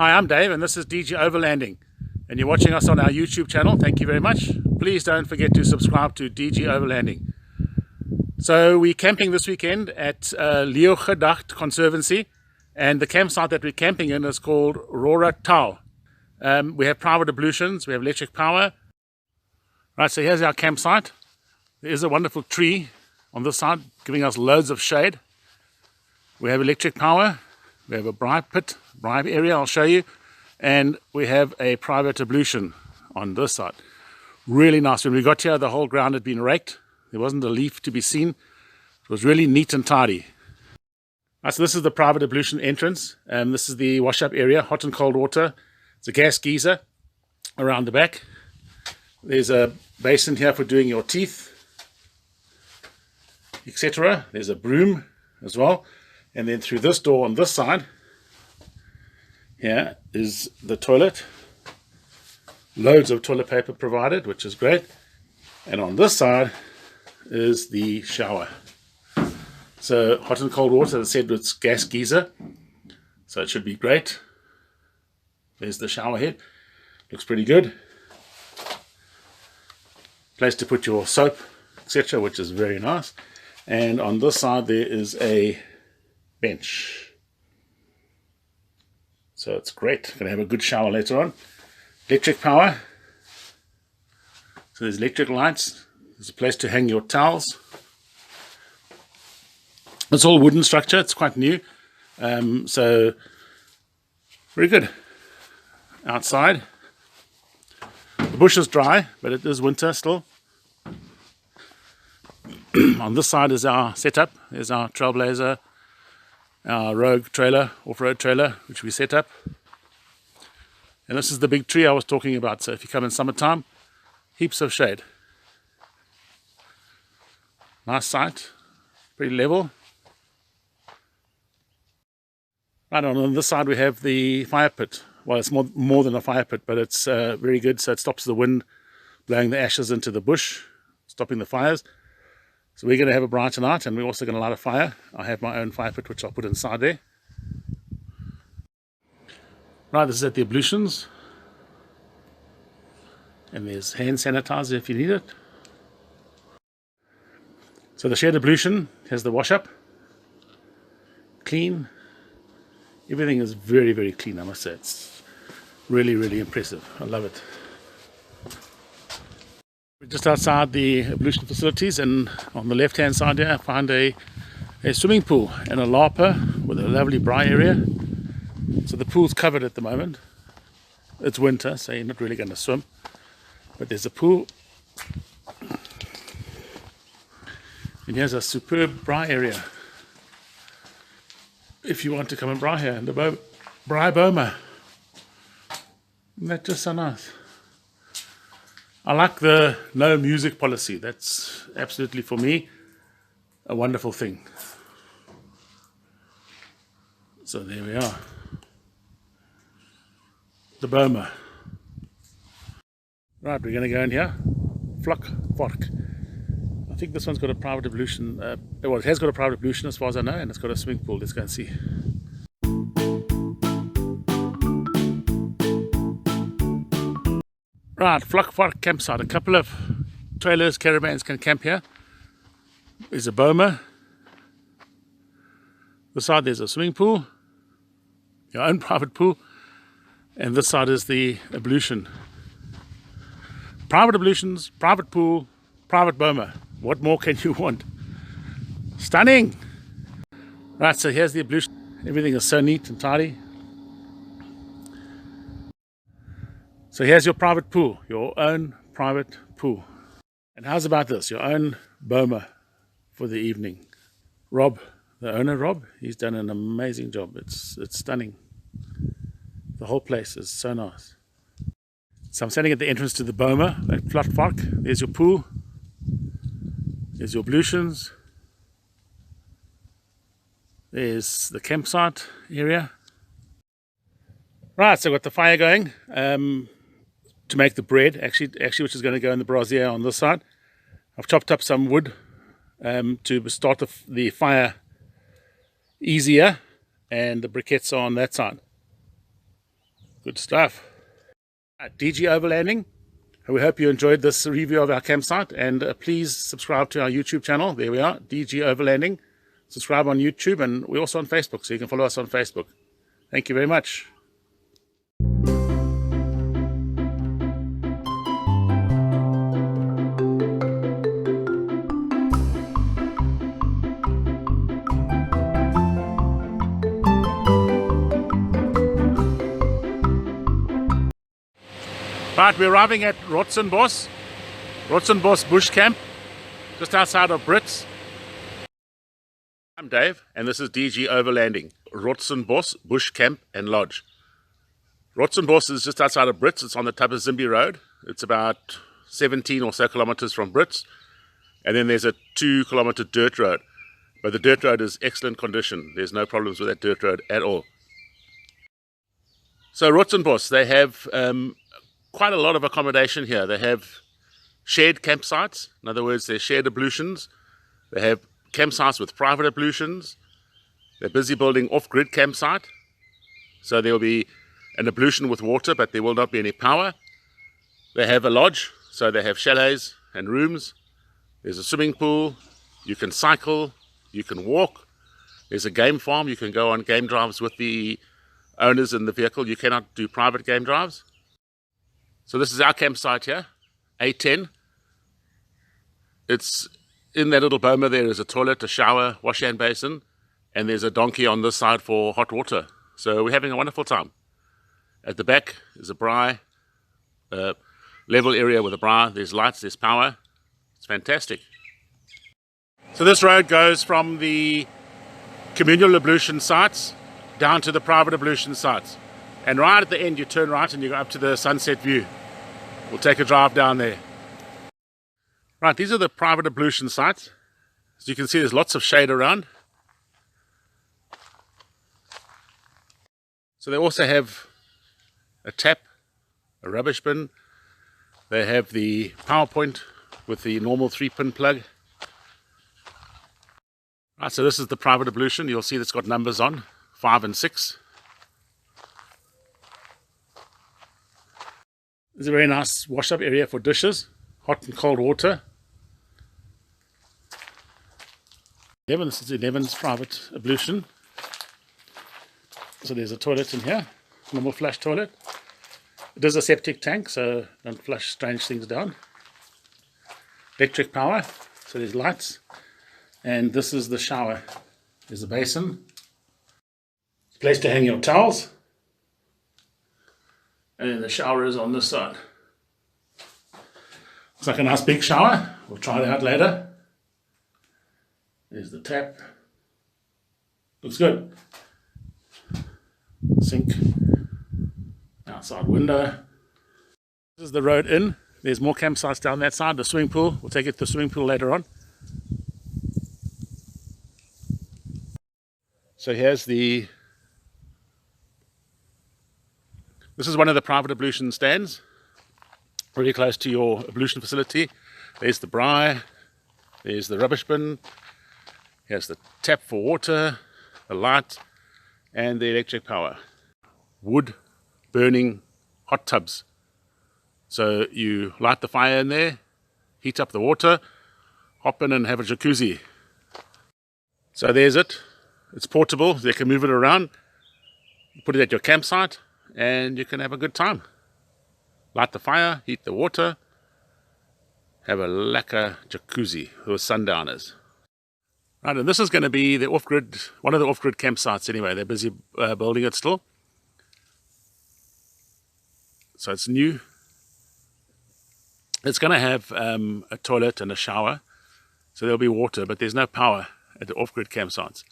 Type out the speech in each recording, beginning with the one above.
Hi, I'm Dave and this is DG Overlanding, and you're watching us on our YouTube channel. Thank you very much. Please don't forget to subscribe to DG Overlanding. So we're camping this weekend at Leeugedacht Conservancy, and the campsite that we're camping in is called Roratau. We have private ablutions, we have electric power. Right, so here's our campsite. There is a wonderful tree on this side giving us loads of shade. We have electric power, we have a bribe area, I'll show you, and we have a private ablution on this side. Really nice. When we got here, the whole ground had been raked. There wasn't a leaf to be seen. It was really neat and tidy. Right, so this is the private ablution entrance. This is the wash-up area, hot and cold water. It's a gas geyser around the back. There's a basin here for doing your teeth, etc. There's a broom as well. And then through this door on this side, here is the toilet. Loads of toilet paper provided, which is great. And on this side is the shower. So hot and cold water, as I said, it's gas geyser. So it should be great. There's the shower head. Looks pretty good. Place to put your soap, etc., which is very nice. And on this side there is a bench. So it's great. Going to have a good shower later on. Electric power. So there's electric lights. There's a place to hang your towels. It's all wooden structure. It's quite new. So very good. Outside. The bush is dry, but it is winter still. On this side is our setup. There's our Trailblazer, our Rogue trailer, off-road trailer, which we set up. And this is the big tree I was talking about. So if you come in summertime, heaps of shade. Nice site, pretty level. Right on this side we have the fire pit. Well, it's more than a fire pit, but it's very good. So it stops the wind blowing the ashes into the bush, stopping the fires. So we're going to have a bright tonight, and we're also going to light a fire. I have my own fire pit, which I'll put inside there. Right, this is at the Ablutions. And there's hand sanitizer if you need it. So the shared ablution has the wash-up. Clean. Everything is very, very clean, I must say. It's really, really impressive. I love it. We're just outside the ablution facilities, and on the left-hand side here I find a swimming pool and a larper with a lovely braai area. So the pool's covered at the moment. It's winter, so you're not really going to swim. But there's a pool. And here's a superb braai area. If you want to come and braai here in the braai boma. Isn't that just so nice? I like the no music policy. That's absolutely, for me, a wonderful thing. So there we are. The boma. Right, we're going to go in here. Vlak Vark. I think this one's got a private ablution. Well, it has got a private ablution as far as I know, and it's got a swimming pool. Let's go and see. Right, Vlak Vark campsite. A couple of trailers, caravans can camp here. There's a boma. This side there's a swimming pool, your own private pool, and this side is the ablution. Private ablutions, private pool, private boma. What more can you want? Stunning! Right, so here's the ablution. Everything is so neat and tidy. So here's your private pool, your own private pool. And how's about this? Your own boma for the evening. Rob, the owner Rob, he's done an amazing job. It's stunning. The whole place is so nice. So I'm standing at the entrance to the boma at Vlak Vark. There's your pool. There's your ablutions. There's the campsite area. Right, so I've got the fire going to make the bread, actually, which is going to go in the brazier on this side. I've chopped up some wood to start the fire easier, and the briquettes are on that side. Good stuff. DG Overlanding. We hope you enjoyed this review of our campsite, and please subscribe to our YouTube channel. There we are, DG Overlanding. Subscribe on YouTube, and we're also on Facebook, so you can follow us on Facebook. Thank you very much. Right, we're arriving at Rotsinbos Bush Camp, just outside of Brits. I'm Dave, and this is DG Overlanding, Rotsinbos Bush Camp and Lodge. Rotsinbos is just outside of Brits. It's on the Tabazimbi Road. It's about 17 or so kilometers from Brits. And then there's a 2-kilometer dirt road. But the dirt road is excellent condition. There's no problems with that dirt road at all. So Rotsinbos, they have quite a lot of accommodation here. They have shared campsites. In other words, they're shared ablutions. They have campsites with private ablutions. They're busy building off-grid campsite. So there will be an ablution with water, but there will not be any power. They have a lodge, so they have chalets and rooms. There's a swimming pool. You can cycle. You can walk. There's a game farm. You can go on game drives with the owners in the vehicle. You cannot do private game drives. So this is our campsite here, A10. It's in that little boma. There is a toilet, a shower, wash hand basin, and there's a donkey on this side for hot water. So we're having a wonderful time. At the back is a braai, level area with a braai. There's lights, there's power. It's fantastic. So this road goes from the communal ablution sites down to the private ablution sites. And right at the end, you turn right and you go up to the sunset view. We'll take a drive down there. Right, these are the private ablution sites. As you can see, there's lots of shade around. So they also have a tap, a rubbish bin. They have the power point with the normal 3-pin plug. Right, so this is the private ablution. You'll see that's got numbers on, 5 and 6. There's a very nice wash-up area for dishes, hot and cold water. 11, this is 11's private ablution. So there's a toilet in here, normal flush toilet. It is a septic tank, so don't flush strange things down. Electric power, so there's lights. And this is the shower. There's a basin. Place to hang your towels. And then the shower is on this side. Looks like a nice big shower. We'll try it out later. There's the tap. Looks good. Sink. Outside window. This is the road in. There's more campsites down that side. The swimming pool. We'll take it to the swimming pool later on. So here's the... This is one of the private ablution stands, really close to your ablution facility. There's the braai, there's the rubbish bin, here's the tap for water, the light, and the electric power. Wood burning hot tubs. So you light the fire in there, heat up the water, hop in and have a jacuzzi. So there's it. It's portable, they can move it around, put it at your campsite, and you can have a good time. Light the fire, heat the water, have a lekker jacuzzi with sundowners. Right, and this is going to be the off-grid, one of the off-grid campsites anyway. They're busy building it still. So it's new. It's going to have a toilet and a shower, so there'll be water, but there's no power at the off-grid campsites.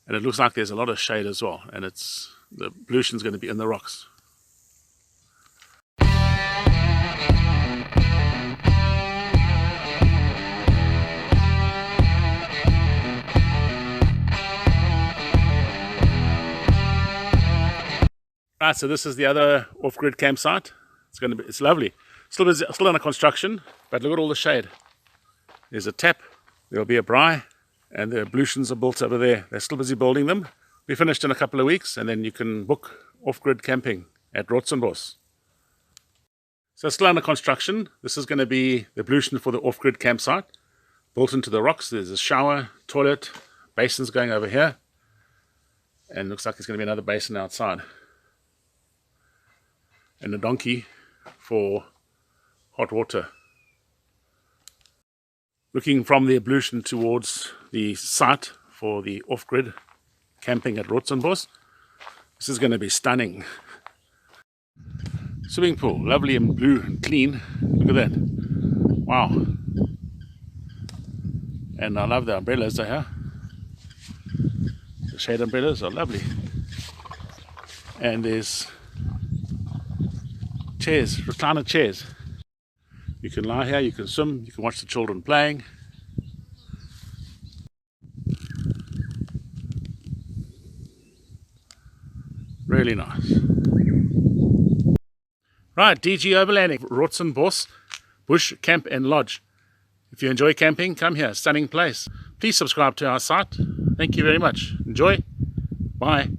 And it looks like there's a lot of shade as well, and the ablution's going to be in the rocks. Right, so this is the other off-grid campsite. It's lovely. Still under construction, but look at all the shade. There's a tap, there'll be a braai, and the ablutions are built over there. They're still busy building them. Be finished in a couple of weeks, and then you can book off-grid camping at Rotsinbos. So still under construction. This is going to be the ablution for the off-grid campsite. Built into the rocks. There's a shower, toilet, basins going over here. And looks like there's going to be another basin outside. And a donkey for hot water. Looking from the ablution towards the site for the off-grid camping at Rotsinbos. This is going to be stunning. Swimming pool, lovely and blue and clean. Look at that. Wow. And I love the umbrellas they have. The shade umbrellas are lovely. And there's chairs, recliner chairs. You can lie here, you can swim, you can watch the children playing. Really nice. Right, DG Overlanding, Rotsinbos Bush Camp and Lodge. If you enjoy camping, come here, stunning place. Please subscribe to our site. Thank you very much. Enjoy. Bye.